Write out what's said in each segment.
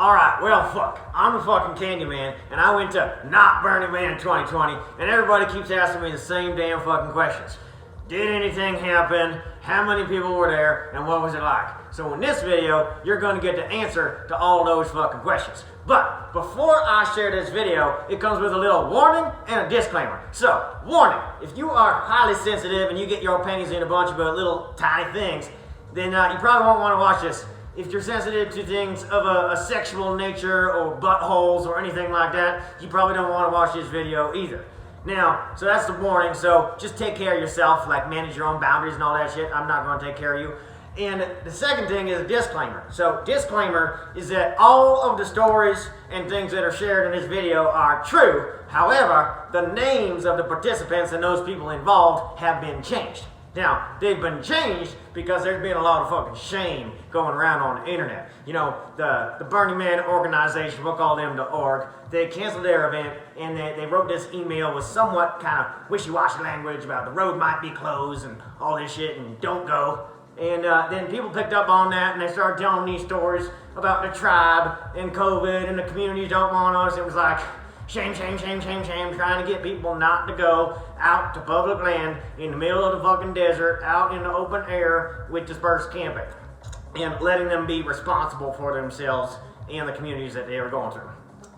Alright, well, fuck. I'm the fucking Candyman, and I went to Not Burning Man 2020, and everybody keeps asking me the same damn fucking questions. Did anything happen? How many people were there? And what was it like? So in this video, you're gonna get the answer to all those fucking questions. But before I share this video, it comes with a little warning and a disclaimer. So, warning, if you are highly sensitive and you get your panties in a bunch of little tiny things, then you probably won't want to watch this. If you're sensitive to things of a sexual nature or buttholes or anything like that, you probably don't want to watch this video either. Now, so that's the warning, so just take care of yourself, like manage your own boundaries and all that shit. I'm not going to take care of you. And the second thing is a disclaimer. So, disclaimer is that all of the stories and things that are shared in this video are true. However, the names of the participants and those people involved have been changed. Now, they've been changed because there's been a lot of fucking shame going around on the internet. You know, the Burning Man organization, we'll call them the org, they canceled their event and they wrote this email with somewhat kind of wishy-washy language about the road might be closed and all this shit and don't go. And then people picked up on that and they started telling these stories about the tribe and COVID and the communities don't want us. It was like, shame, shame, shame, shame, shame, trying to get people not to go out to public land in the middle of the fucking desert, out in the open air with dispersed camping, and letting them be responsible for themselves and the communities that they were going through.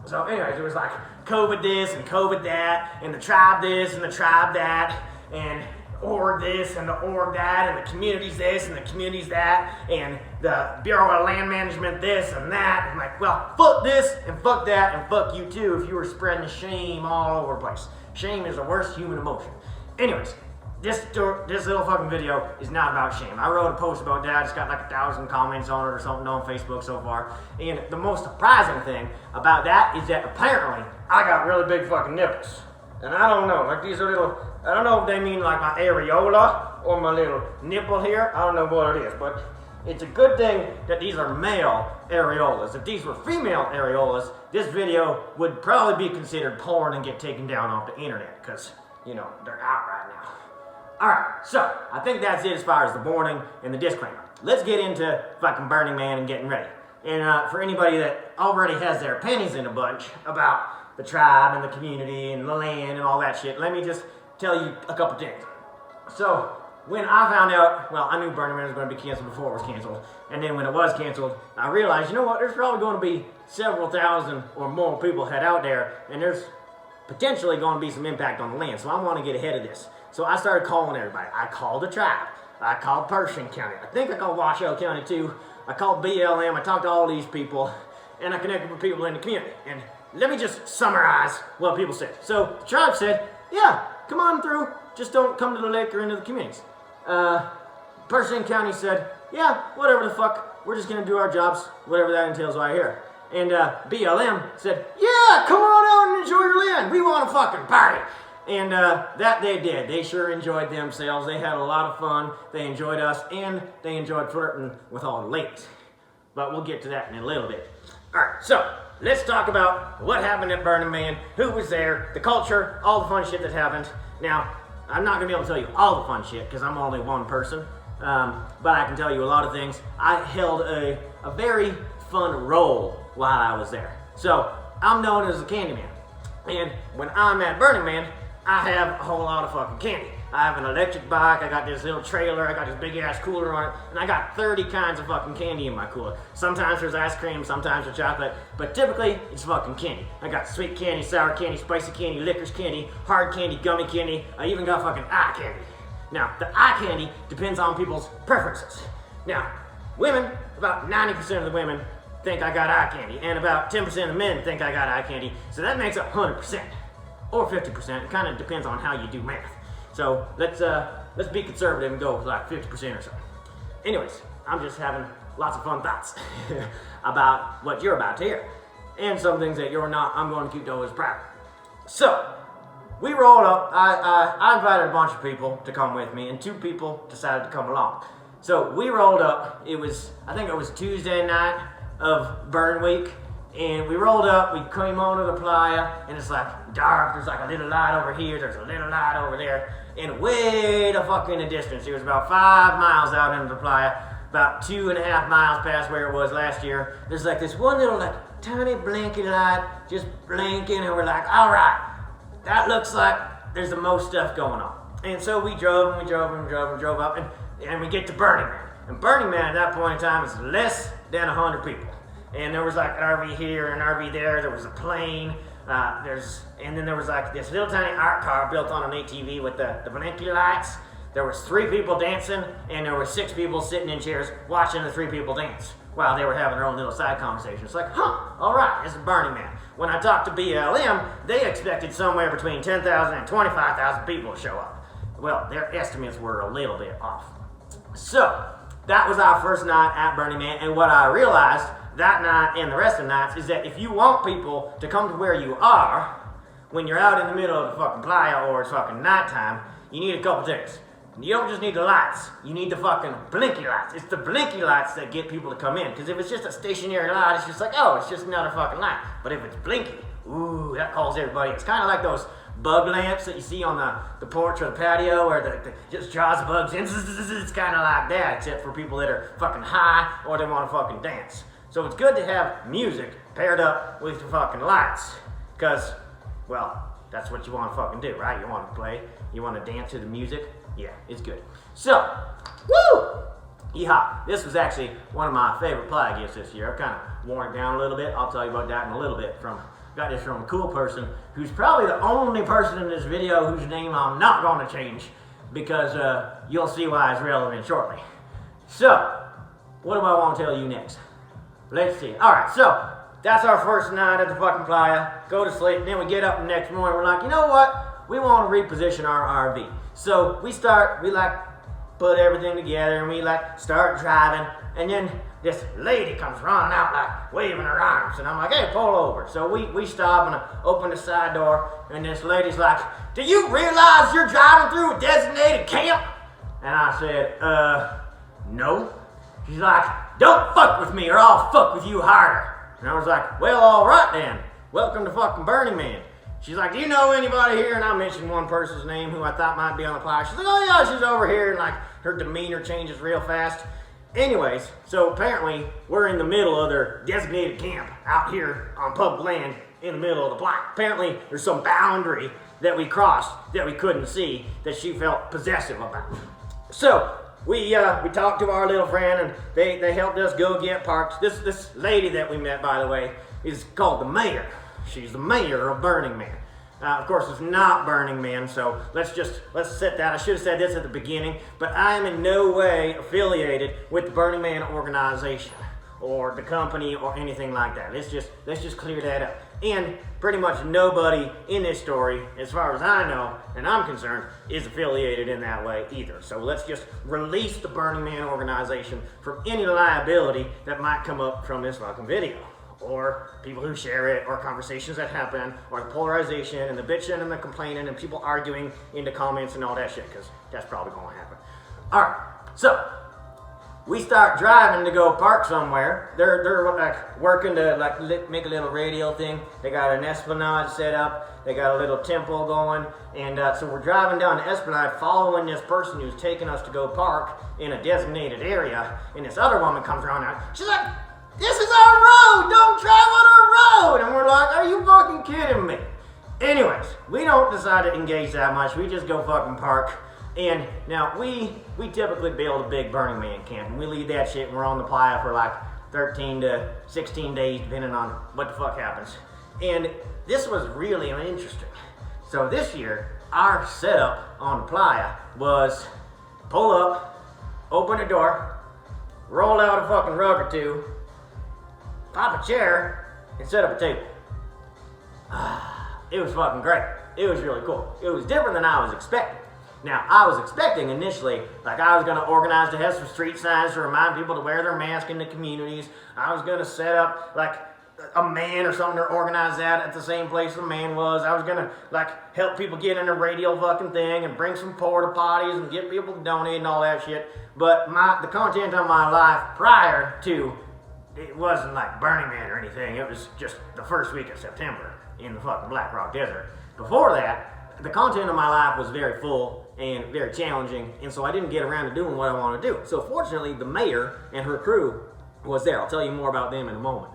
So anyways, it was like COVID this and COVID that, and the tribe this and the tribe that, and org this and the org that, and the communities this and the communities that, and the Bureau of Land Management this and that. I'm like, well, fuck this and fuck that and fuck you too if you were spreading shame all over the place. Shame is the worst human emotion. Anyways, this little fucking video is not about shame. I wrote a post about that. It's got like 1,000 comments on it or something on Facebook so far. And the most surprising thing about that is that apparently I got really big fucking nipples. And I don't know, like these are little, I don't know if they mean like my areola or my little nipple here. I don't know what it is, but it's a good thing that these are male areolas. If these were female areolas, this video would probably be considered porn and get taken down off the internet because, you know, they're out right now. Alright, so I think that's it as far as the warning and the disclaimer. Let's get into fucking Burning Man and getting ready. And for anybody that already has their panties in a bunch about the tribe and the community and the land and all that shit, let me just tell you a couple things. So, when I found out, well, I knew Burning Man was going to be canceled before it was canceled, and then when it was canceled, I realized, you know what, there's probably going to be several thousand or more people head out there, and there's potentially going to be some impact on the land, so I want to get ahead of this. So I started calling everybody. I called the tribe. I called Pershing County. I think I called Washoe County too. I called BLM. I talked to all these people, and I connected with people in the community. And let me just summarize what people said. So the tribe said, yeah, come on through. Just don't come to the lake or into the communities. Pershing County said, yeah, whatever the fuck. We're just going to do our jobs, whatever that entails right here. And BLM said, yeah, come on out and enjoy your land. We want to fucking party. And that they did. They sure enjoyed themselves. They had a lot of fun. They enjoyed us, and they enjoyed flirting with all the ladies. But we'll get to that in a little bit. All right, so let's talk about what happened at Burning Man, who was there, the culture, all the fun shit that happened. Now, I'm not going to be able to tell you all the fun shit because I'm only one person, but I can tell you a lot of things. I held a very fun role while I was there. So, I'm known as the Candyman. And when I'm at Burning Man, I have a whole lot of fucking candy. I have an electric bike, I got this little trailer, I got this big ass cooler on it, and I got 30 kinds of fucking candy in my cooler. Sometimes there's ice cream, sometimes there's chocolate, but typically it's fucking candy. I got sweet candy, sour candy, spicy candy, licorice candy, hard candy, gummy candy, I even got fucking eye candy. Now, the eye candy depends on people's preferences. Now, women, about 90% of the women think I got eye candy, and about 10% of men think I got eye candy, so that makes 100%. Or 50%, it kind of depends on how you do math. So let's be conservative and go like 50% or so. Anyways, I'm just having lots of fun thoughts about what you're about to hear. And some things that you're not, I'm going to keep those private. So, we rolled up, I invited a bunch of people to come with me, and 2 people decided to come along. So we rolled up, I think it was Tuesday night of Burn Week, and we rolled up, we came onto the playa, and it's like dark, there's like a little light over here, there's a little light over there, and way the fuck in the distance, it was about 5 miles out into the playa, about 2.5 miles past where it was last year, there's like this one little like tiny blinky light just blinking, and we're like, all right, that looks like there's the most stuff going on. And so we drove up, and we get to Burning Man. And Burning Man at that point in time is less than 100 people. And there was like an RV here, an RV there, there was a plane, and then there was like this little tiny art car built on an ATV with the blinky lights. There was 3 people dancing, and there were 6 people sitting in chairs watching the 3 people dance while they were having their own little side conversation. It's like, all right, this is Burning Man. When I talked to BLM, they expected somewhere between 10,000 and 25,000 people to show up. Well, their estimates were a little bit off. So, that was our first night at Burning Man, and what I realized that night and the rest of the nights is that if you want people to come to where you are, when you're out in the middle of the fucking playa or it's fucking nighttime, you need a couple things. You don't just need the lights, you need the fucking blinky lights. It's the blinky lights that get people to come in, because if it's just a stationary light, it's just like, oh, it's just another fucking light. But if it's blinky, ooh, that calls everybody. It's kind of like those bug lamps that you see on the porch or the patio, where the just draws the bugs in. It's kind of like that, except for people that are fucking high or they want to fucking dance. So it's good to have music paired up with the fucking lights, because, well, that's what you want to fucking do, right? You want to play, you want to dance to the music. Yeah, it's good. So, woo! Yeehaw. This was actually one of my favorite playa gifts this year. I've kind of worn it down a little bit. I'll tell you about that in a little bit. Got this from a cool person who's probably the only person in this video whose name I'm not going to change, because you'll see why it's relevant shortly. So, what do I want to tell you next? Let's see. Alright, so, that's our first night at the fucking playa. Go to sleep, and then we get up the next morning. We're like, you know what? We want to reposition our RV. So we put everything together, and we start driving, and then this lady comes running out like waving her arms, and I'm like, hey, pull over. So we stop, and I open the side door, and this lady's like, do you realize you're driving through a designated camp? And I said, no. She's like, don't fuck with me or I'll fuck with you harder. And I was like, well, all right then. Welcome to fucking Burning Man. She's like, do you know anybody here? And I mentioned one person's name who I thought might be on the playa. She's like, oh yeah, she's over here. And like, her demeanor changes real fast. Anyways, so apparently we're in the middle of their designated camp out here on public land in the middle of the playa. Apparently there's some boundary that we crossed that we couldn't see that she felt possessive about. So we talked to our little friend, and they helped us go get parked. This lady that we met, by the way, is called the mayor. She's the mayor of Burning Man. Of course, it's not Burning Man, so let's set that. I should have said this at the beginning, but I am in no way affiliated with the Burning Man organization or the company or anything like that. Let's just clear that up. And pretty much nobody in this story, as far as I know and I'm concerned, is affiliated in that way either. So let's just release the Burning Man organization from any liability that might come up from this fucking video, or people who share it, or conversations that happen, or the polarization and the bitching and the complaining and people arguing into comments and all that shit, because that's probably going to happen. Alright, so we start driving to go park somewhere. They're like working to make a little radio thing. They got an Esplanade set up. They got a little temple going, and so we're driving down the Esplanade, following this person who's taking us to go park in a designated area. And this other woman comes around now. She's like, this is our road! Don't drive on our road! And we're like, are you fucking kidding me? Anyways, we don't decide to engage that much. We just go fucking park. And now we typically build a big Burning Man camp, and we leave that shit, and we're on the playa for like 13 to 16 days, depending on what the fuck happens. And this was really interesting. So this year, our setup on the playa was pull up, open the door, roll out a fucking rug or two, pop a chair, and set up a table. It was fucking great. It was really cool. It was different than I was expecting. Now, I was expecting initially, like I was going to organize to have some street signs to remind people to wear their mask in the communities. I was going to set up like a man or something to organize that at the same place the man was. I was going to like help people get in a radio fucking thing and bring some porta potties and get people to donate and all that shit. But the content of my life prior to, it wasn't like Burning Man or anything. It was just the first week of September in the fucking Black Rock Desert. Before that, the content of my life was very full and very challenging, and so I didn't get around to doing what I wanted to do. So fortunately, the mayor and her crew was there. I'll tell you more about them in a moment.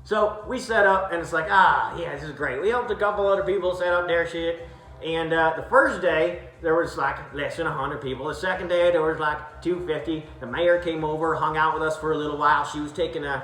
So we set up, and it's like, yeah, this is great. We helped a couple other people set up their shit, and the first day, there was like less than 100 people. The second day, there was like 250. The mayor came over, hung out with us for a little while. She was taking a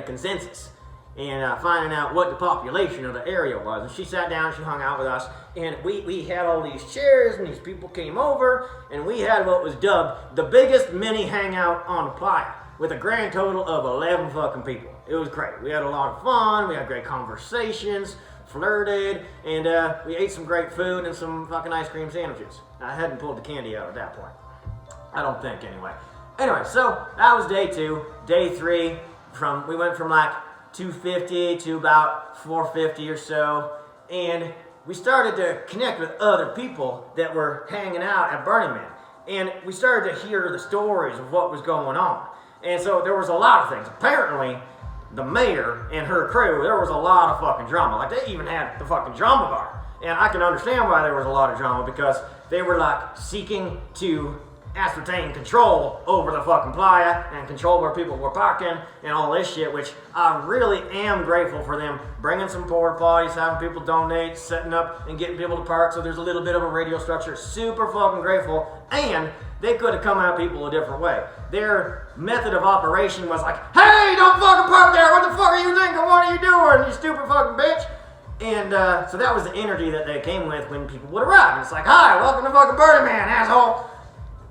consensus and finding out what the population of the area was. And she sat down, she hung out with us, and we had all these chairs, and these people came over, and we had what was dubbed the biggest mini hangout on the playa, with a grand total of 11 fucking people. It was great. We had a lot of fun, we had great conversations, flirted, and we ate some great food and some fucking ice cream sandwiches. I hadn't pulled the candy out at that point. I don't think, anyway. Anyway, so that was day 2. Day 3, we went from like 250 to about 450 or so, and we started to connect with other people that were hanging out at Burning Man, and we started to hear the stories of what was going on. And so there was a lot of things. Apparently, the mayor and her crew, there was a lot of fucking drama. Like, they even had the fucking drama bar. And I can understand why there was a lot of drama, because they were like seeking to ascertain control over the fucking playa and control where people were parking and all this shit, which I really am grateful for them bringing some porta potties, having people donate, setting up and getting people to park so there's a little bit of a radio structure. Super fucking grateful. And they could have come at people a different way. Their method of operation was like, hey, don't fucking park there, what the fuck are you thinking, what are you doing, you stupid fucking bitch? And so that was the energy that they came with when people would arrive. And it's like, hi, welcome to fucking Burning Man, asshole.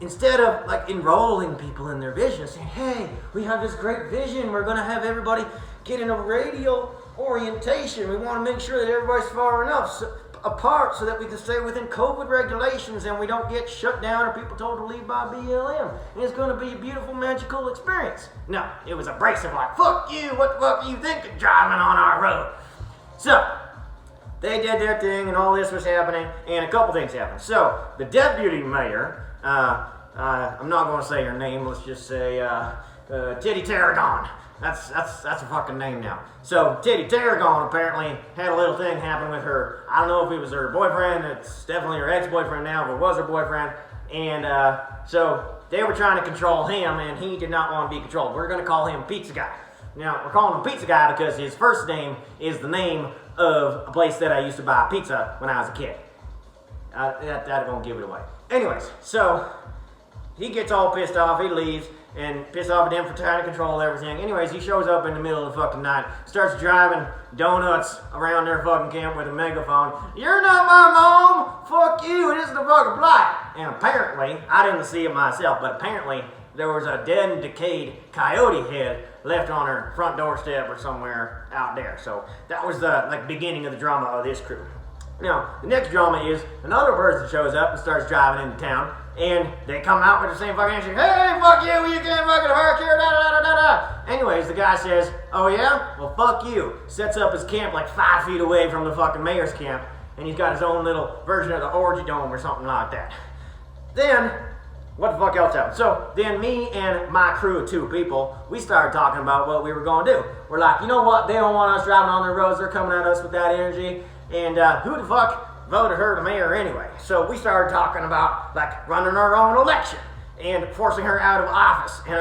Instead of like enrolling people in their vision, saying, hey, we have this great vision, we're gonna have everybody get in a radial orientation. We wanna make sure that everybody's far enough apart so that we can stay within COVID regulations and we don't get shut down or people told to leave by BLM. And it's gonna be a beautiful, magical experience. No, it was abrasive, like, fuck you, what the fuck are you thinking driving on our road? So, they did their thing and all this was happening, and a couple things happened. So, the deputy mayor, I'm not going to say her name, let's just say Titty Tarragon. That's a fucking name now. So, Titty Tarragon apparently had a little thing happen with her. I don't know if it was her boyfriend, it's definitely her ex-boyfriend now, but it was her boyfriend. And so, they were trying to control him, and he did not want to be controlled. We're going to call him Pizza Guy. Now, we're calling him Pizza Guy because his first name is the name of a place that I used to buy pizza when I was a kid. That won't give it away. Anyways, so he gets all pissed off, he leaves, and pissed off at them for trying to control everything. Anyways, he shows up in the middle of the fucking night, starts driving donuts around their fucking camp with a megaphone. You're not my mom! Fuck you, this is the fucking plot! And apparently, I didn't see it myself, but apparently there was a dead and decayed coyote head left on her front doorstep or somewhere out there. So that was the beginning of the drama of this crew. Now, the next drama is another person shows up and starts driving into town, and they come out with the same fucking answer, hey, fuck you can't fucking park here, da da da da da. Anyways, the guy says, oh yeah? Well, fuck you. Sets up his camp like 5 feet away from the fucking mayor's camp, and he's got his own little version of the orgy dome or something like that. Then, what the fuck else happened? So, then me and my crew of 2 people, we started talking about what we were going to do. We're like, you know what? They don't want us driving on their roads. They're coming at us with that energy. And who the fuck voted her the mayor anyway? So we started talking about like running our own election and forcing her out of office. And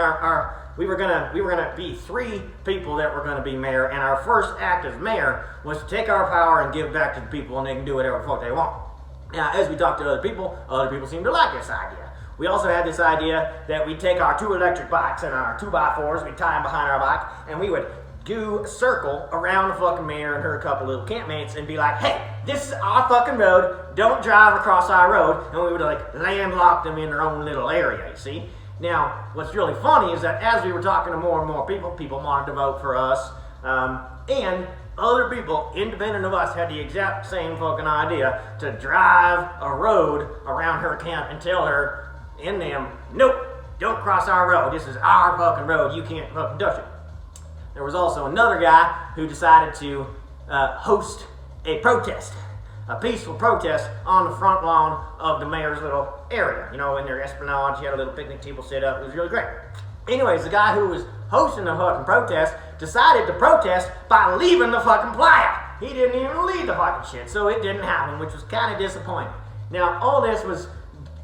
we were gonna be 3 people that were gonna be mayor. And our first act as mayor was to take our power and give it back to the people, and they can do whatever the fuck they want. Now, as we talked to other people seemed to like this idea. We also had this idea that we'd take our 2 electric bikes and our 2x4s, we'd tie them behind our bike, and we would do a circle around the fucking mayor and her couple little campmates and be like, hey, this is our fucking road, don't drive across our road, and we would like landlock them in their own little area, you see? Now, what's really funny is that as we were talking to more and more people wanted to vote for us, and other people, independent of us, had the exact same fucking idea to drive a road around her camp and tell her and them, nope, don't cross our road, this is our fucking road, you can't fucking touch it. There was also another guy who decided to host a protest, a peaceful protest on the front lawn of the mayor's little area. You know, in their esplanade, she had a little picnic table set up. It was really great. Anyways, the guy who was hosting the fucking protest decided to protest by leaving the fucking playa. He didn't even lead the fucking shit, so it didn't happen, which was kind of disappointing. Now, all this was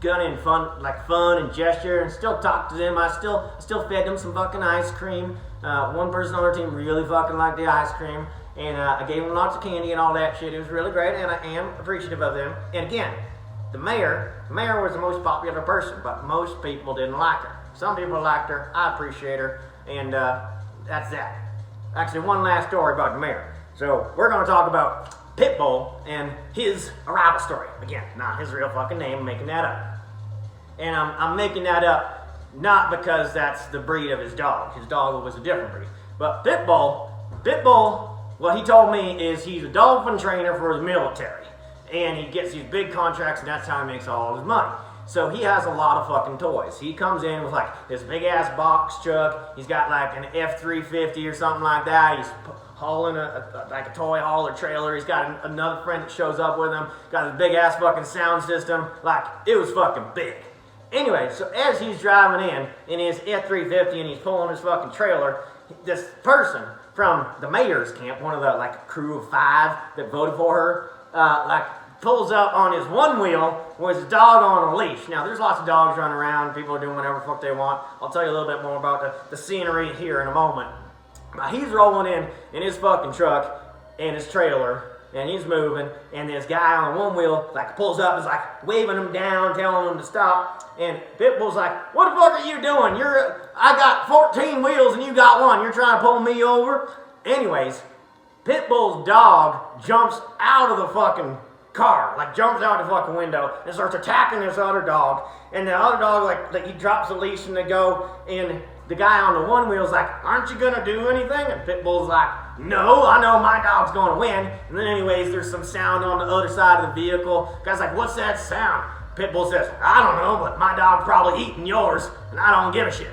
done in fun and gesture, and still talked to them. I still fed them some fucking ice cream. One person on our team really fucking liked the ice cream, and I gave them lots of candy and all that shit. It was really great, and I am appreciative of them. And again, the mayor was the most popular person, but most people didn't like her. Some people liked her. I appreciate her, and that's that. Actually, one last story about the mayor. So we're going to talk about Pitbull and his arrival story. Again, not his real fucking name, I'm making that up. And I'm making that up not because that's the breed of his dog. His dog was a different breed. But Pitbull, what he told me is he's a dolphin trainer for the military. And he gets these big contracts, and that's how he makes all his money. So he has a lot of fucking toys. He comes in with like this big ass box truck. He's got like an F-350 or something like that. He's hauling like a toy hauler trailer. He's got another friend that shows up with him. Got this big ass fucking sound system. Like, it was fucking big. Anyway, so as he's driving in his F-350 and he's pulling his fucking trailer, this person from the mayor's camp, one of the like crew of 5 that voted for her, pulls up on his one wheel with his dog on a leash. Now, there's lots of dogs running around. People are doing whatever the fuck they want. I'll tell you a little bit more about the scenery here in a moment. He's rolling in his fucking truck and his trailer, and he's moving, and this guy on one wheel like pulls up, is like waving him down, telling him to stop, and Pitbull's like, "What the fuck are you doing? I got 14 wheels and you got one. You're trying to pull me over?" Anyways, Pitbull's dog jumps out of the fucking car, like jumps out the fucking window and starts attacking this other dog, and the other dog like he drops the leash and they go, and the guy on the one wheel's like, "Aren't you gonna do anything?" And Pitbull's like, "No, I know my dog's gonna win." And then anyways, there's some sound on the other side of the vehicle. The guy's like, "What's that sound?" Pitbull says, "I don't know, but my dog's probably eating yours, and I don't give a shit."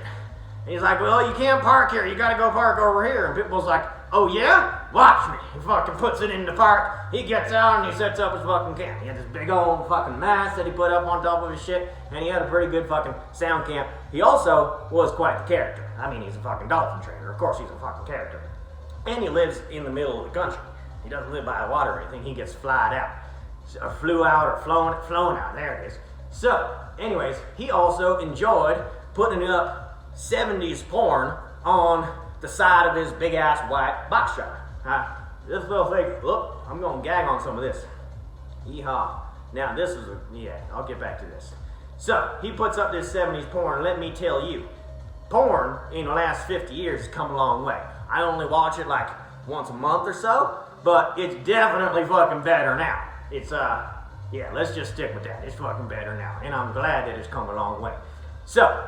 And he's like, "Well, you can't park here. You gotta go park over here." And Pitbull's like, "Oh yeah? Watch me." He fucking puts it in the park. He gets out and he sets up his fucking camp. He had this big old fucking mast that he put up on top of his shit, and he had a pretty good fucking sound camp. He also was quite the character. I mean, he's a fucking dolphin trainer. Of course he's a fucking character. And he lives in the middle of the country. He doesn't live by the water or anything. He gets flied out. Or flew out or flown out. There it is. So, anyways, he also enjoyed putting up 70s porn on the side of his big ass white box truck. This little thing, look, I'm gonna gag on some of this. Yeehaw. Now this is I'll get back to this. So, he puts up this 70s porn, and let me tell you, porn in the last 50 years has come a long way. I only watch it like once a month or so, but it's definitely fucking better now. It's let's just stick with that. It's fucking better now, and I'm glad that it's come a long way. So,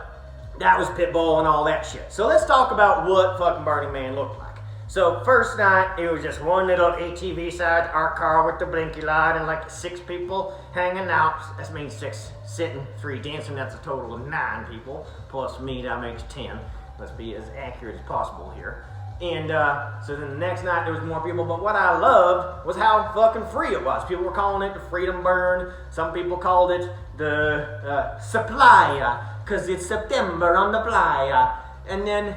that was Pitbull and all that shit. So let's talk about what fucking Burning Man looked like. So first night, it was just one little ATV-sized art car with the blinky light and like 6 people hanging out. That means 6 sitting, 3 dancing. That's a total of 9 people. Plus me, that makes 10. Let's be as accurate as possible here. And so then the next night, there was more people. But what I loved was how fucking free it was. People were calling it the Freedom Burn. Some people called it the Supply, because it's September on the playa. And then,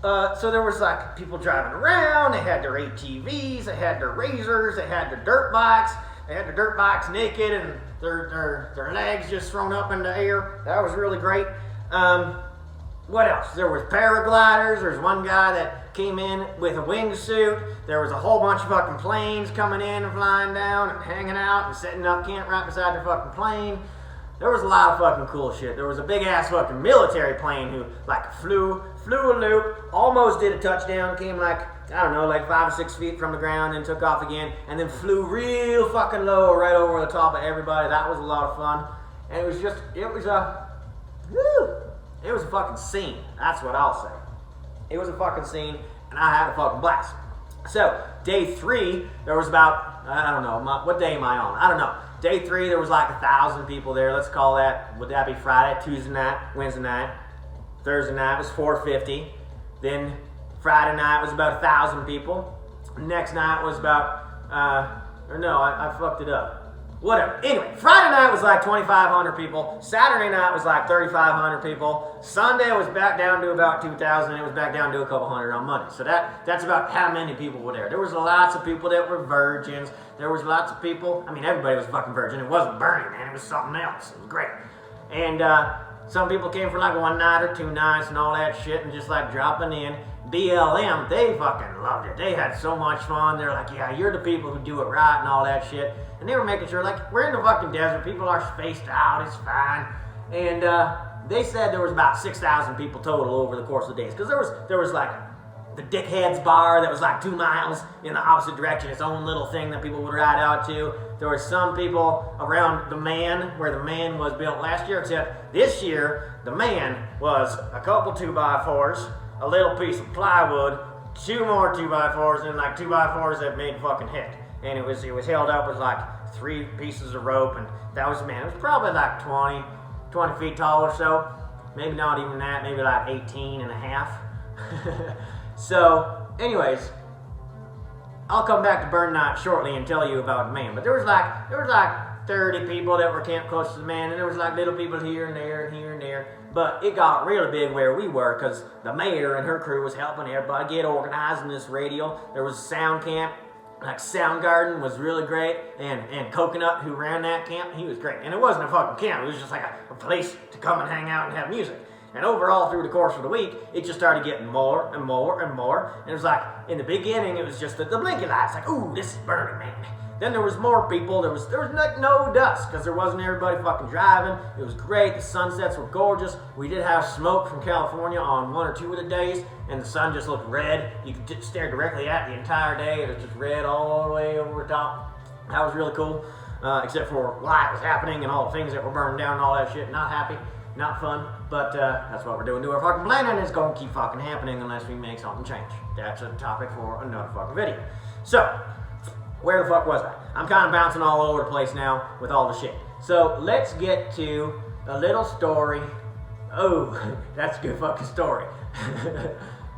so there was like people driving around. They had their ATVs, they had their razors, they had their dirt bikes. They had their dirt bikes naked and their legs just thrown up in the air. That was really great. What else? There was paragliders. There's one guy that came in with a wingsuit. There was a whole bunch of fucking planes coming in and flying down and hanging out and setting up camp right beside their fucking plane. There was a lot of fucking cool shit. There was a big ass fucking military plane who like flew a loop, almost did a touchdown, came like, I don't know, like 5 or 6 feet from the ground and took off again, and then flew real fucking low right over the top of everybody. That was a lot of fun. And it was a fucking scene. That's what I'll say. It was a fucking scene, and I had a fucking blast. So, day 3, there was about, I don't know, what day am I on? I don't know. Day 3, there was like 1,000 people there. Let's call that, would that be Friday, Tuesday night, Wednesday night? Thursday night was 450. Then Friday night was about 1,000 people. Next night was about, I fucked it up. Whatever. Anyway, Friday night was like 2,500 people. Saturday night was like 3,500 people. Sunday was back down to about 2,000. It was back down to a couple hundred on Monday. So that's about how many people were there. There was lots of people that were virgins. There was lots of people. I mean, everybody was fucking virgin. It wasn't Burning Man. It was something else. It was great. And some people came for like 1 night or 2 nights and all that shit and just like dropping in. BLM, they fucking loved it. They had so much fun. They're like, yeah, you're the people who do it right and all that shit. And they were making sure, like, we're in the fucking desert. People are spaced out. It's fine. And they said there was about 6,000 people total over the course of the days. Because there was like the Dickheads Bar that was like 2 miles in the opposite direction. Its own little thing that people would ride out to. There were some people around the Man, where the Man was built last year. Except this year, the Man was a couple 2x4s, a little piece of plywood, 2 more 2x4s, and like 2x4s that made fucking head. And it was held up with like 3 pieces of rope, and that was, man, it was probably like 20 feet tall or so. Maybe not even that, maybe like 18 and a half. So, anyways, I'll come back to Burn Night shortly and tell you about the Man. But there was like 30 people that were camped close to the Man, and there was like little people here and there and here and there. But it got really big where we were because the mayor and her crew was helping everybody get organized in this radio. There was a sound camp. Like Soundgarden was really great, and Coconut, who ran that camp, he was great. And it wasn't a fucking camp, it was just like a place to come and hang out and have music. And overall, through the course of the week, it just started getting more and more and more. And it was like, in the beginning, it was just the blinky lights, like, ooh, this is Burning Man. Then there was more people, there was like no dust, because there wasn't everybody fucking driving. It was great, the sunsets were gorgeous. We did have smoke from California on 1 or 2 of the days, and the sun just looked red. You could just stare directly at the entire day. It was just red all the way over the top. That was really cool, except for why it was happening and all the things that were burning down and all that shit. Not happy, not fun, but that's what we're doing to our fucking planet, and it's gonna keep fucking happening unless we make something change. That's a topic for another fucking video. So, where the fuck was I? I'm kind of bouncing all over the place now with all the shit. So let's get to a little story. Oh, that's a good fucking story.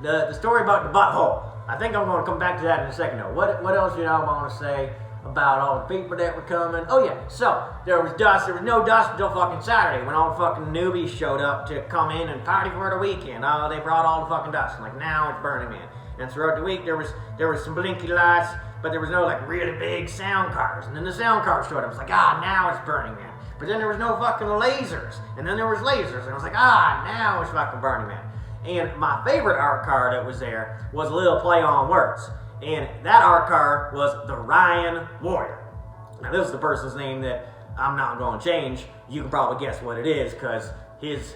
the story about the butthole. I think I'm going to come back to that in a second though. What else did I want to say about all the people that were coming? Oh yeah, so there was dust. There was no dust until fucking Saturday when all the fucking newbies showed up to come in and party for the weekend. Oh, they brought all the fucking dust. And like now it's Burning Man. And throughout the week there was some blinky lights, but there was no like really big sound cars. And then the sound cars showed up. It's like, now it's Burning Man. But then there was no fucking lasers. And then there was lasers. And I was like, now it's fucking Burning Man. And my favorite art car that was there was a little play on words. And that art car was the Ryan Warrior. Now this is the person's name that I'm not going to change. You can probably guess what it is because his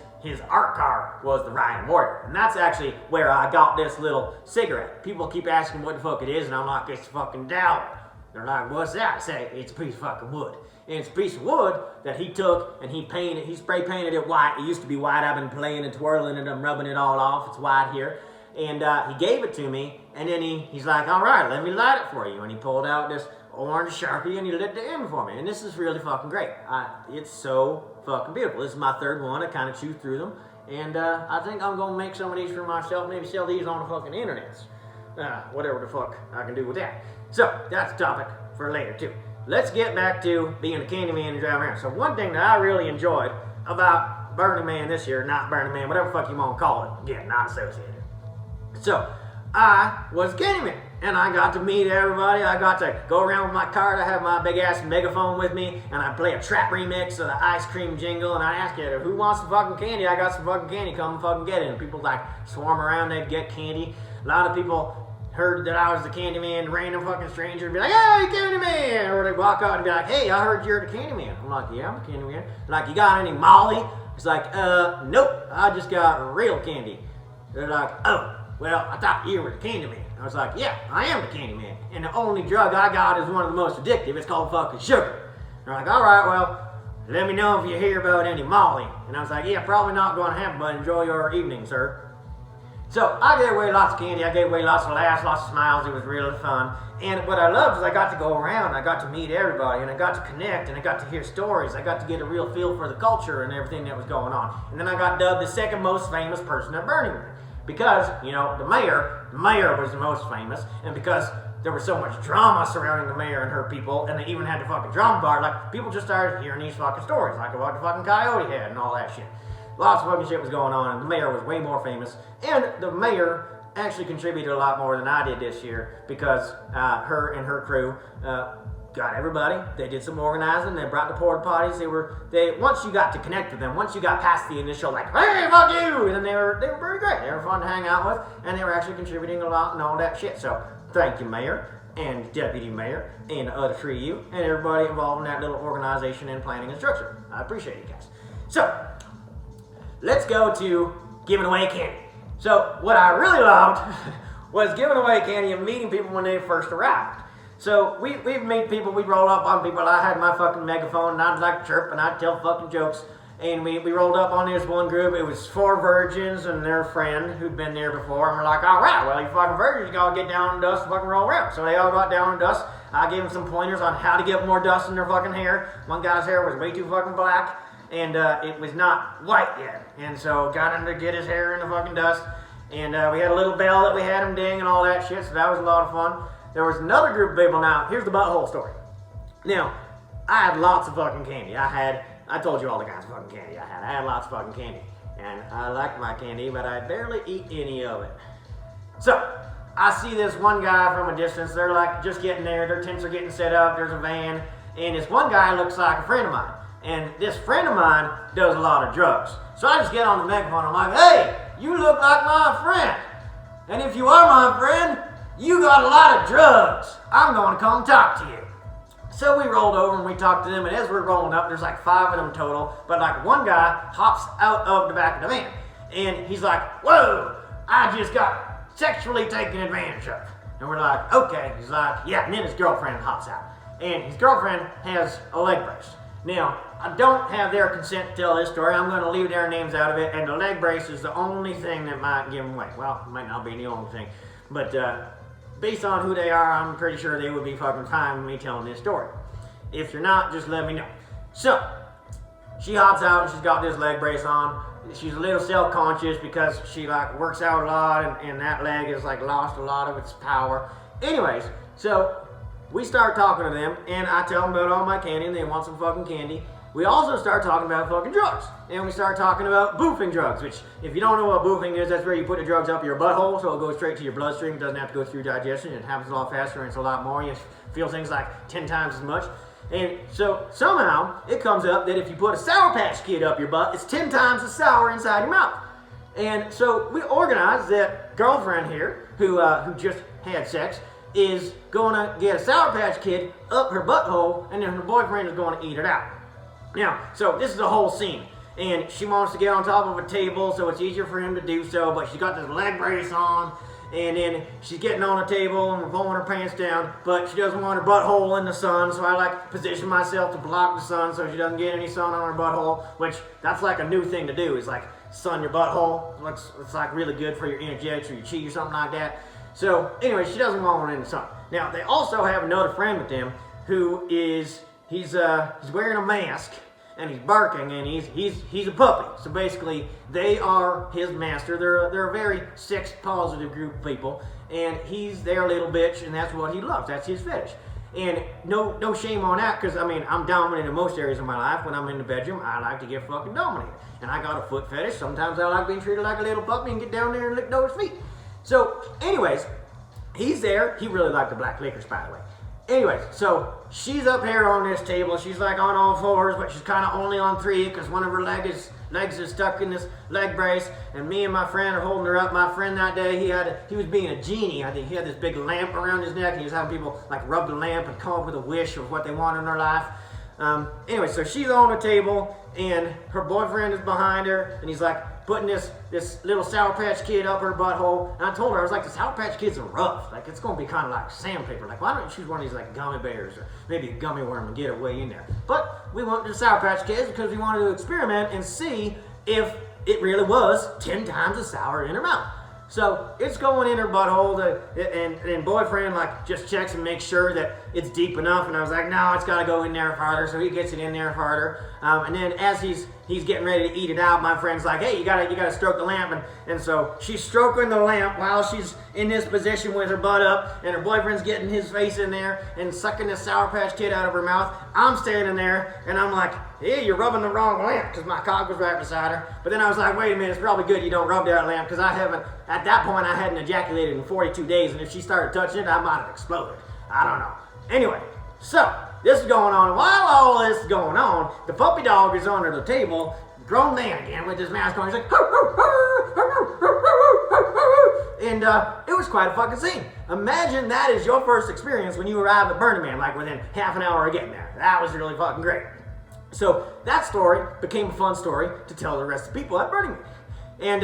art car was the Ryan Warrior. And that's actually where I got this little cigarette. People keep asking what the fuck it is, and I'm like, it's fucking Dowler. They're like, what's that? I say, it's a piece of fucking wood. And it's a piece of wood that he took and he spray painted it white. It used to be white. I've been playing and twirling it and rubbing it all off. It's white here. And he gave it to me, and then he's like, all right, let me light it for you. And he pulled out this orange Sharpie and he lit the end for me. And this is really fucking great. It's so fucking beautiful. This is my 3rd one. I kind of chewed through them. And I think I'm going to make some of these for myself. Maybe sell these on the fucking internets. Whatever the fuck I can do with that. So, that's a topic for later too. Let's get back to being a Candyman and driving around. So one thing that I really enjoyed about Burning Man this year, not Burning Man, whatever the fuck you want to call it. Again, not associated. So, I was Candyman. And I got to meet everybody. I got to go around with my cart. I have my big ass megaphone with me, and I play a trap remix of the ice cream jingle. And I ask you, who wants some fucking candy? I got some fucking candy. Come and fucking get it. And people like swarm around. They get candy. A lot of people heard that I was the Candyman. Random fucking stranger would be like, "Hey, Candyman!" Or they walk out and be like, "Hey, I heard you're the Candyman." I'm like, "Yeah, I'm the Candyman." Like, you got any Molly? It's like, nope. I just got real candy. They're like, "Oh, well, I thought you were the Candyman." I was like, yeah, I am the Candyman. And the only drug I got is one of the most addictive. It's called fucking sugar. They're like, all right, well, let me know if you hear about any Molly. And I was like, yeah, probably not going to happen, but enjoy your evening, sir. So I gave away lots of candy. I gave away lots of laughs, lots of smiles. It was really fun. And what I loved is I got to go around. I got to meet everybody, and I got to connect, and I got to hear stories. I got to get a real feel for the culture and everything that was going on. And then I got dubbed the 2nd most famous person at Burning Man. because, the mayor was the most famous, and because there was so much drama surrounding the mayor and her people, and they even had the fucking drama bar, like, people just started hearing these fucking stories, like about the fucking coyote head and all that shit. Lots of fucking shit was going on, and the mayor was way more famous, and the mayor actually contributed a lot more than I did this year, because her and her crew got everybody. They did some organizing. They brought the porta potties. They once you got to connect with them, once you got past the initial like, hey, fuck you, and then they were pretty great. They were fun to hang out with, and they were actually contributing a lot and all that shit. So thank you, Mayor and Deputy Mayor and the other three of you and everybody involved in that little organization and planning and structure. I appreciate you guys. So let's go to giving away candy. So what I really loved was giving away candy and meeting people when they first arrived. So we'd meet people, we'd roll up on people. I had my fucking megaphone and I'd like chirp and I'd tell fucking jokes. And we rolled up on this one group. It was 4 virgins and their friend who'd been there before. And we're like, all right, well, you fucking virgins, you gotta get down in dust and fucking roll around. So they all got down in dust. I gave them some pointers on how to get more dust in their fucking hair. One guy's hair was way too fucking black and it was not white yet. And so got him to get his hair in the fucking dust. And we had a little bell that we had him ding and all that shit. So that was a lot of fun. There was another group of people. Now, here's the butthole story. Now, I had lots of fucking candy. I told you all the kinds of fucking candy I had. I had lots of fucking candy. And I liked my candy, but I barely eat any of it. So, I see this one guy from a distance. They're like just getting there. Their tents are getting set up. There's a van. And this one guy looks like a friend of mine. And this friend of mine does a lot of drugs. So I just get on the megaphone. I'm like, hey, you look like my friend. And if you are my friend, you got a lot of drugs. I'm going to come talk to you. So we rolled over and we talked to them, and as we're rolling up, there's like 5 of them total, but like one guy hops out of the back of the van, and he's like, whoa, I just got sexually taken advantage of. And we're like, okay. He's like, yeah, and then his girlfriend hops out, and his girlfriend has a leg brace. Now, I don't have their consent to tell this story. I'm going to leave their names out of it, and the leg brace is the only thing that might give them away. Well, it might not be the only thing, but based on who they are, I'm pretty sure they would be fucking fine with me telling this story. If you're not, just let me know. So, she hops out and she's got this leg brace on. She's a little self-conscious because she like works out a lot and that leg has like lost a lot of its power. Anyways, so we start talking to them and I tell them about all my candy and they want some fucking candy. We also start talking about fucking drugs. And we start talking about boofing drugs, which if you don't know what boofing is, that's where you put the drugs up your butthole so it goes straight to your bloodstream. It doesn't have to go through digestion. It happens a lot faster and it's a lot more. You feel things like 10 times as much. And so somehow it comes up that if you put a Sour Patch Kid up your butt, it's 10 times as sour inside your mouth. And so we organized that girlfriend here, who just had sex, is going to get a Sour Patch Kid up her butthole, and then her boyfriend is going to eat it out. Now, so this is the whole scene. And she wants to get on top of a table so it's easier for him to do so, but she's got this leg brace on, and then she's getting on a table and pulling her pants down, but she doesn't want her butthole in the sun, so I like position myself to block the sun so she doesn't get any sun on her butthole, which that's like a new thing to do, is like sun your butthole. It's like really good for your energetics or your chi or something like that. So anyway, she doesn't want one in the sun. Now, they also have another friend with them who is, he's wearing a mask, and he's barking, and he's a puppy. So basically, they are his master. They're a very sex-positive group of people, and he's their little bitch, and that's what he loves. That's his fetish. And no shame on that, because I mean, I'm dominant in most areas of my life. When I'm in the bedroom, I like to get fucking dominated. And I got a foot fetish. Sometimes I like being treated like a little puppy and get down there and lick those feet. So, anyways, he's there. He really liked the black licorice, by the way. Anyways, so she's up here on this table. She's like on all fours, but she's kind of only on 3 because one of her legs is stuck in this leg brace. And me and my friend are holding her up. My friend that day, he was being a genie. I think he had this big lamp around his neck, and he was having people like rub the lamp and come up with a wish of what they want in their life. Anyway, so she's on the table, and her boyfriend is behind her, and he's like putting this little Sour Patch Kid up her butthole. And I told her, I was like, the Sour Patch Kids are rough. Like, it's going to be kind of like sandpaper. Like, why don't you choose one of these like gummy bears or maybe a gummy worm and get away in there? But we went to the Sour Patch Kids because we wanted to experiment and see if it really was 10 times as sour in her mouth. So it's going in her butthole, and boyfriend like just checks and makes sure that it's deep enough. And I was like, no, it's got to go in there farther. So he gets it in there farther. And then as he's he's getting ready to eat it out. My friend's like, hey, you gotta stroke the lamp. And so she's stroking the lamp while she's in this position with her butt up, and her boyfriend's getting his face in there and sucking this Sour Patch Kid out of her mouth. I'm standing there, and I'm like, hey, you're rubbing the wrong lamp, because my cock was right beside her. But then I was like, wait a minute, it's probably good you don't rub that lamp, because at that point, I hadn't ejaculated in 42 days, and if she started touching it, I might have exploded. I don't know. Anyway, so this is going on. While all this is going on, the puppy dog is under the table, grown man again with his mask on. He's like, and it was quite a fucking scene. Imagine that is your first experience when you arrive at Burning Man, like within half an hour of getting there. That was really fucking great. So that story became a fun story to tell the rest of the people at Burning Man. And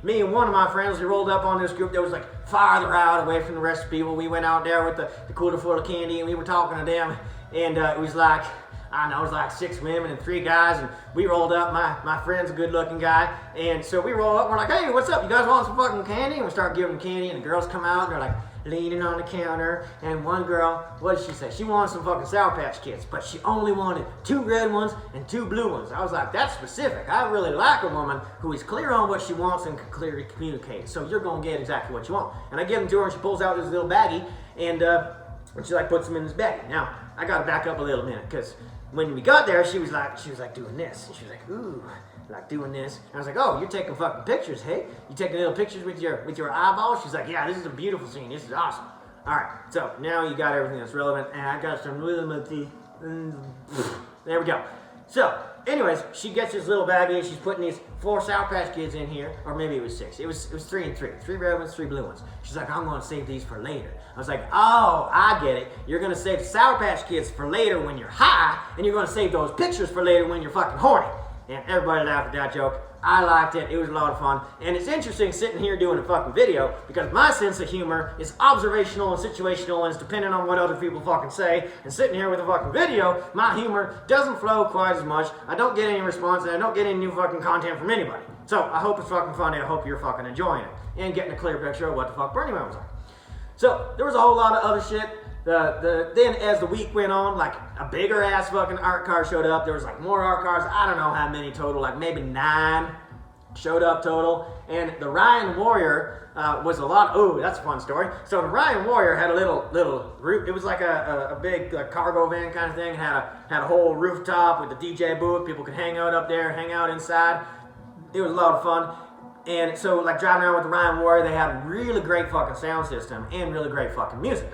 me and one of my friends, we rolled up on this group that was like farther out away from the rest of the people. We went out there with the cooler full of candy, and we were talking to them. And it was like, I don't know, it was like 6 women and 3 guys. And we rolled up. My friend's a good looking guy. And so we roll up, and we're like, hey, what's up? You guys want some fucking candy? And we start giving them candy, and the girls come out, and they're like leaning on the counter. And one girl, what did she say? She wanted some fucking Sour Patch Kids, but she only wanted 2 red ones and 2 blue ones. I was like, that's specific. I really like a woman who is clear on what she wants and can clearly communicate. So you're going to get exactly what you want. And I give them to her, and she pulls out this little baggie, and she like puts them in this baggie. Now, I got to back up a little minute, because when we got there, she was like doing this. And she was like, ooh, like doing this. And I was like, oh, you're taking fucking pictures, hey? You taking little pictures with your eyeballs? She's like, yeah, this is a beautiful scene. This is awesome. All right, so now you got everything that's relevant, and I got some relevant. There we go. So, anyways, she gets this little baggie, and she's putting these 4 Sour Patch Kids in here, or maybe it was 6. It was 3 and 3. 3 red ones, 3 blue ones. She's like, I'm gonna save these for later. I was like, oh, I get it. You're gonna save the Sour Patch Kids for later when you're high, and you're gonna save those pictures for later when you're fucking horny. And everybody laughed at that joke. I liked it. It was a lot of fun. And it's interesting sitting here doing a fucking video, because my sense of humor is observational and situational, and it's dependent on what other people fucking say. And sitting here with a fucking video, my humor doesn't flow quite as much. I don't get any response, and I don't get any new fucking content from anybody. So I hope it's fucking funny. I hope you're fucking enjoying it and getting a clear picture of what the fuck Burning Man was like. So there was a whole lot of other shit. Then as the week went on, like a bigger ass fucking art car showed up. There was like more art cars. I don't know how many total, like maybe 9 showed up total. And the Ryan Warrior was a lot. Oh, that's a fun story. So the Ryan Warrior had a little roof. It was like a big cargo van kind of thing. It had a whole rooftop with the DJ booth. People could hang out up there, hang out inside. It was a lot of fun. And so like driving around with the Ryan Warrior, they had a really great fucking sound system and really great fucking music.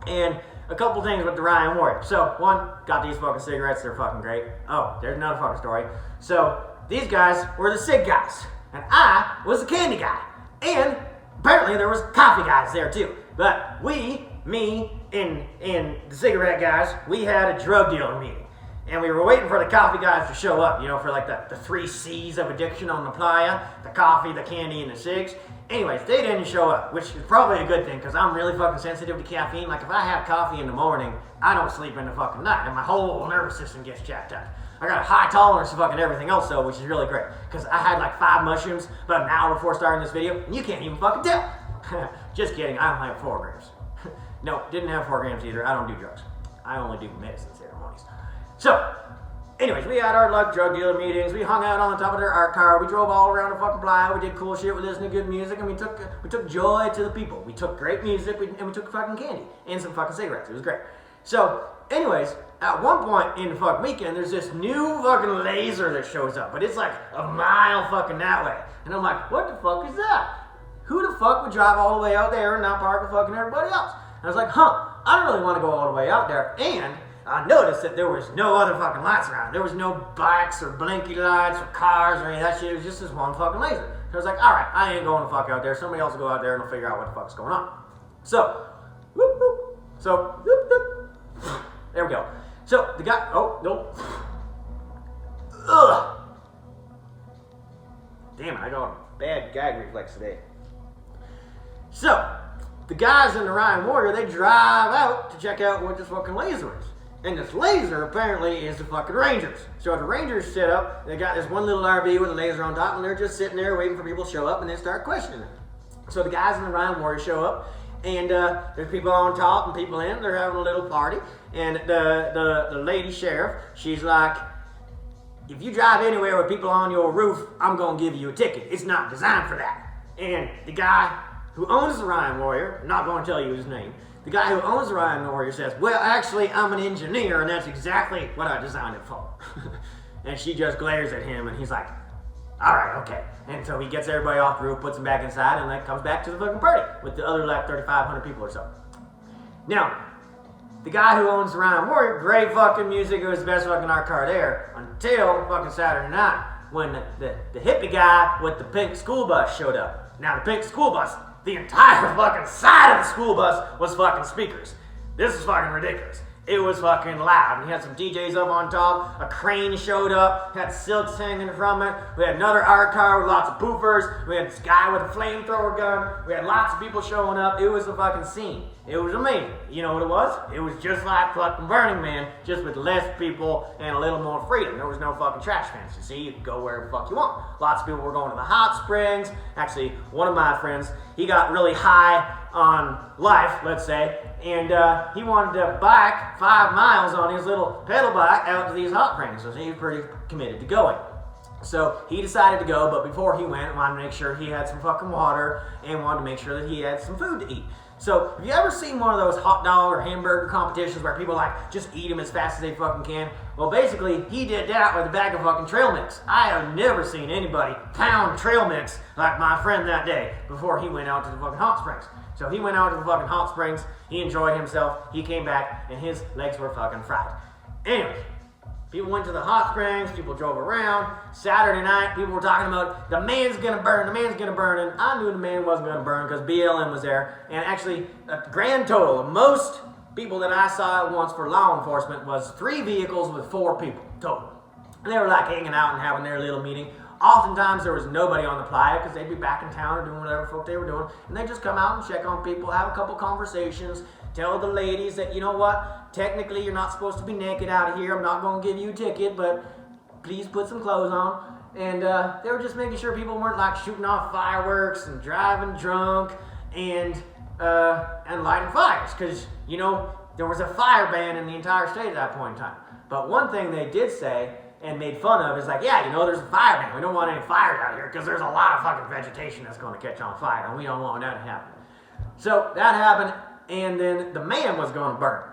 And a couple things with the Ryan Warrior. So, one, got these fucking cigarettes. They're fucking great. Oh, there's another fucking story. So, these guys were the cig guys. And I was the candy guy. And apparently there was coffee guys there too. But me, and the cigarette guys, we had a drug dealer meeting. And we were waiting for the coffee guys to show up, you know, for like the 3 C's of addiction on the playa. The coffee, the candy, and the cigs. Anyways, they didn't show up, which is probably a good thing, because I'm really fucking sensitive to caffeine. Like, if I have coffee in the morning, I don't sleep in the fucking night, and my whole nervous system gets jacked up. I got a high tolerance to fucking everything else, though, which is really great, because I had like 5 mushrooms about an hour before starting this video, and you can't even fucking tell. Just kidding, I don't have 4 grams. No, didn't have 4 grams either. I don't do drugs. I only do medicine ceremonies. So, anyways, we had our like drug dealer meetings. We hung out on the top of their art car. We drove all around the fucking playa. We did cool shit. We listened to good music, and we took joy to the people. We took great music, and we took fucking candy and some fucking cigarettes. It was great. So, anyways, at one point in the fucking weekend, there's this new fucking laser that shows up, but it's like a mile fucking that way. And I'm like, what the fuck is that? Who the fuck would drive all the way out there and not park with fucking everybody else? And I was like, I don't really want to go all the way out there. And I noticed that there was no other fucking lights around. There was no bikes or blinky lights or cars or any of that shit. It was just this one fucking laser. So I was like, alright, I ain't going the fuck out there. Somebody else will go out there and will figure out what the fuck's going on. So, whoop, whoop. So, whoop, whoop. There we go. So, the guy, oh, nope. Ugh. Damn it, I got a bad gag reflex today. So, the guys in the Ryan Warrior, they drive out to check out what this fucking laser is. And this laser apparently is the fucking Rangers. So the Rangers set up, they got this one little RV with a laser on top, and they're just sitting there waiting for people to show up and then start questioning them. So the guys in the Ryan Warrior show up, and there's people on top and people in, they're having a little party, and the lady sheriff, she's like, if you drive anywhere with people on your roof, I'm gonna give you a ticket. It's not designed for that. And the guy who owns the Ryan Warrior, I'm not gonna tell you his name, the guy who owns the Ryan Warrior says, well, actually, I'm an engineer, and that's exactly what I designed it for. And she just glares at him, and he's like, all right, okay. And so he gets everybody off the roof, puts them back inside, and then comes back to the fucking party with the other like 3,500 people or so. Now, the guy who owns the Ryan Warrior, great fucking music, it was the best fucking art car there, until fucking Saturday night, when the hippie guy with the pink school bus showed up. Now, the pink school bus, the entire fucking side of the school bus was fucking speakers. This is fucking ridiculous. It was fucking loud. And he had some DJs up on top. A crane showed up. Had silks hanging from it. We had another art car with lots of poofers. We had this guy with a flamethrower gun. We had lots of people showing up. It was a fucking scene. It was amazing. You know what it was? It was just like fucking Burning Man, just with less people and a little more freedom. There was no fucking trash cans. You see, you could go wherever the fuck you want. Lots of people were going to the hot springs. Actually, one of my friends, he got really high on life, let's say, and he wanted to bike 5 miles on his little pedal bike out to these hot springs. So he was pretty committed to going. So he decided to go, but before he went, wanted to make sure he had some fucking water and wanted to make sure that he had some food to eat. So, have you ever seen one of those hot dog or hamburger competitions where people like just eat them as fast as they fucking can? Well, basically, he did that with a bag of fucking trail mix. I have never seen anybody pound trail mix like my friend that day before he went out to the fucking hot springs. So he went out to the fucking hot springs, he enjoyed himself, he came back, and his legs were fucking fried. Anyway, people went to the hot springs, people drove around. Saturday night, people were talking about the man's gonna burn, and I knew the man wasn't gonna burn because BLM was there. And actually, a grand total of most people that I saw at once for law enforcement was 3 vehicles with 4 people total. And they were like hanging out and having their little meeting. Oftentimes there was nobody on the playa because they'd be back in town or doing whatever fuck they were doing. And they just come out and check on people, have a couple conversations, tell the ladies that, you know what, technically you're not supposed to be naked out of here. I'm not going to give you a ticket, but please put some clothes on. And they were just making sure people weren't like shooting off fireworks and driving drunk and lighting fires. Because, you know, there was a fire ban in the entire state at that point in time. But one thing they did say and made fun of is like, yeah, you know, there's a fire ban. We don't want any fires out here because there's a lot of fucking vegetation that's going to catch on fire, and we don't want that to happen. So that happened, and then the man was going to burn,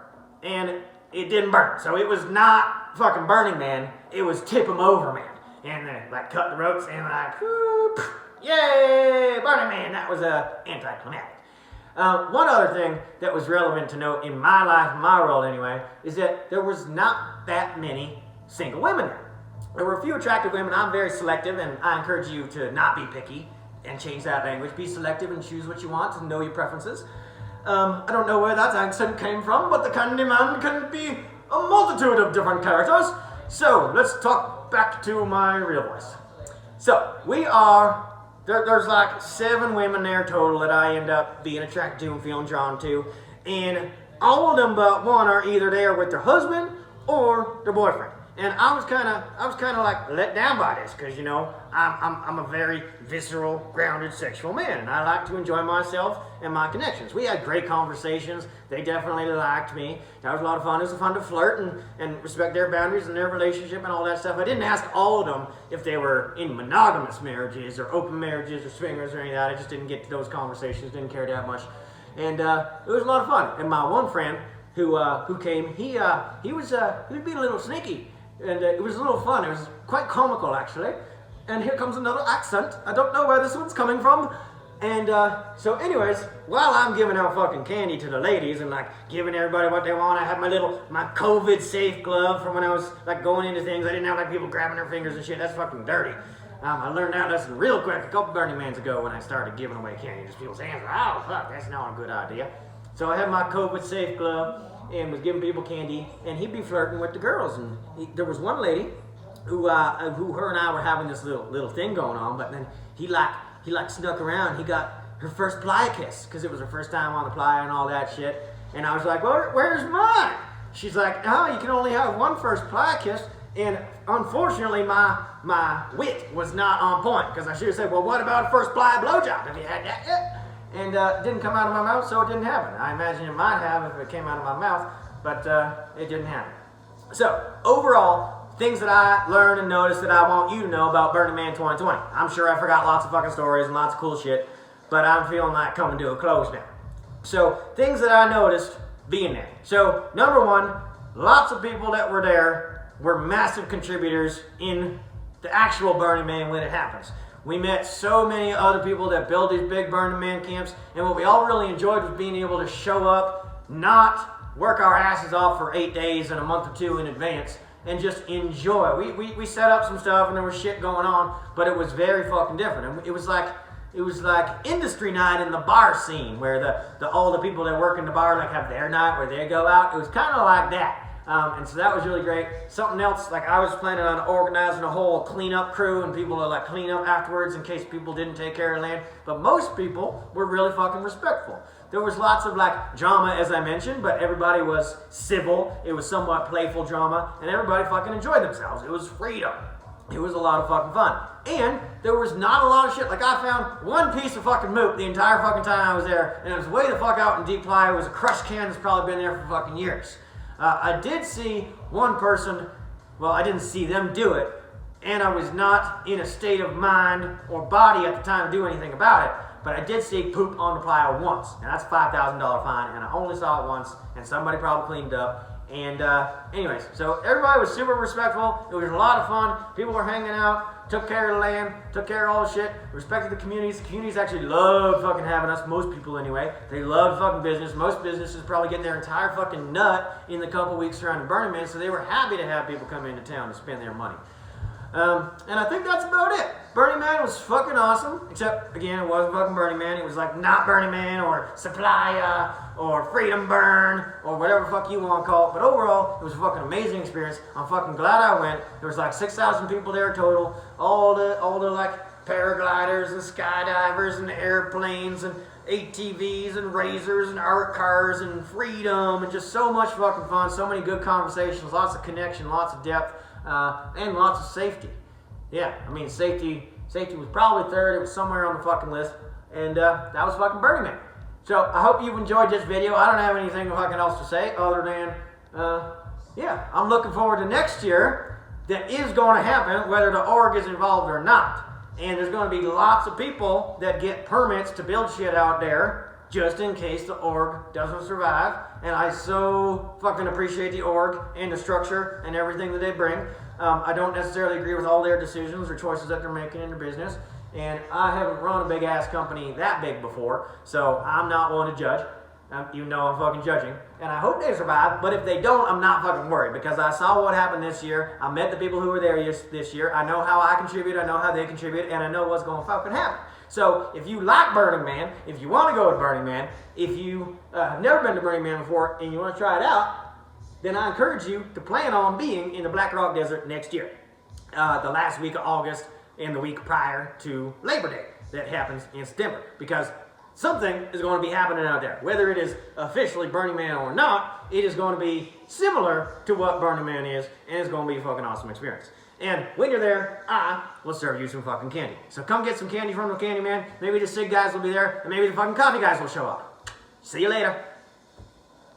and it didn't burn. So it was not fucking Burning Man, it was Tip 'em Over Man. And they like cut the ropes and like, whoop, yay, Burning Man. That was anticlimactic. One other thing that was relevant to note in my life, in my world anyway, is that there was not that many single women there. There were a few attractive women. I'm very selective, and I encourage you to not be picky and change that language. Be selective and choose what you want and know your preferences. I don't know where that accent came from, but the Candyman can be a multitude of different characters. So let's talk back to my real voice. So there's like 7 women there total that I end up being attracted to and feeling drawn to, and all of them but one are either there with their husband or their boyfriend. And I was kind of like let down by this because, you know, I'm a very visceral, grounded sexual man, and I like to enjoy myself and my connections. We had great conversations. They definitely liked me. That was a lot of fun. It was fun to flirt and respect their boundaries and their relationship and all that stuff. I didn't ask all of them if they were in monogamous marriages or open marriages or swingers or any of that. I just didn't get to those conversations. Didn't care that much, and it was a lot of fun. And my one friend who came, he was being a little sneaky. And it was a little fun. It was quite comical, actually. And here comes another accent. I don't know where this one's coming from. And so anyways, while I'm giving out fucking candy to the ladies and like giving everybody what they want, I had my COVID safe glove from when I was like going into things. I didn't have like people grabbing their fingers and shit. That's fucking dirty. I learned that lesson real quick a couple Burning Mans ago when I started giving away candy. Just people's hands were, oh fuck, that's not a good idea. So I had my COVID safe glove and was giving people candy, and he'd be flirting with the girls. And there was one lady who her and I were having this little thing going on, but then he snuck around. He got her first playa kiss because it was her first time on the playa and all that shit. And I was like, well, where's mine? She's like, oh, you can only have one first playa kiss. And unfortunately, my wit was not on point because I should have said, well, what about a first playa blowjob? Have you had that yet? And it didn't come out of my mouth, so it didn't happen. I imagine it might have if it came out of my mouth, but it didn't happen. So, overall, things that I learned and noticed that I want you to know about Burning Man 2020. I'm sure I forgot lots of fucking stories and lots of cool shit, but I'm feeling like coming to a close now. So, things that I noticed being there. So, number one, lots of people that were there were massive contributors in the actual Burning Man when it happens. We met so many other people that build these big Burning Man camps, and what we all really enjoyed was being able to show up, not work our asses off for 8 days and a month or two in advance, and just enjoy. We set up some stuff and there was shit going on, but it was very fucking different. And it was like industry night in the bar scene, where all the people that work in the bar like have their night where they go out. It was kind of like that. And so that was really great. Something else, like I was planning on organizing a whole cleanup crew and people to like clean up afterwards in case people didn't take care of land. But most people were really fucking respectful. There was lots of like drama, as I mentioned, but everybody was civil. It was somewhat playful drama, and everybody fucking enjoyed themselves. It was freedom. It was a lot of fucking fun. And there was not a lot of shit. Like I found one piece of fucking moop the entire fucking time I was there, and it was way the fuck out in deep ply. It was a crushed can that's probably been there for fucking years. I did see one person, well, I didn't see them do it, and I was not in a state of mind or body at the time to do anything about it, but I did see poop on the playa once, and that's a $5,000 fine, and I only saw it once, and somebody probably cleaned up. And anyways, so everybody was super respectful. It was a lot of fun. People were hanging out, took care of the land, took care of all the shit, respected the communities. The communities actually loved fucking having us, most people anyway. They loved fucking business. Most businesses probably get their entire fucking nut in the couple weeks surrounding Burning Man, so they were happy to have people come into town to spend their money. And I think that's about it. Burning Man was fucking awesome, except, again, it wasn't fucking Burning Man. It was like not Burning Man or Supply or Freedom Burn or whatever the fuck you want to call it. But overall, it was a fucking amazing experience. I'm fucking glad I went. There was like 6,000 people there total. All the like paragliders and skydivers and airplanes and ATVs and razors and art cars and freedom and just so much fucking fun. So many good conversations, lots of connection, lots of depth. And lots of safety. Yeah, I mean, safety was probably third. It was somewhere on the fucking list. And that was fucking Burning Man. So I hope you've enjoyed this video. I don't have anything fucking else to say other than, yeah, I'm looking forward to next year that is going to happen, whether the org is involved or not. And there's going to be lots of people that get permits to build shit out there just in case the org doesn't survive. And I so fucking appreciate the org and the structure and everything that they bring. I don't necessarily agree with all their decisions or choices that they're making in their business. And I haven't run a big ass company that big before, so I'm not one to judge, even though I'm fucking judging. And I hope they survive, but if they don't, I'm not fucking worried, because I saw what happened this year. I met the people who were there this year. I know how I contribute, I know how they contribute, and I know what's going to fucking happen. So if you like Burning Man, if you want to go to Burning Man, if you have never been to Burning Man before and you want to try it out, then I encourage you to plan on being in the Black Rock Desert next year. The last week of August and the week prior to Labor Day that happens in September, because something is going to be happening out there. Whether it is officially Burning Man or not, it is going to be similar to what Burning Man is, and it's going to be a fucking awesome experience. And when you're there, I will serve you some fucking candy. So come get some candy from the Candy Man. Maybe the Sig guys will be there, and maybe the fucking coffee guys will show up. See you later.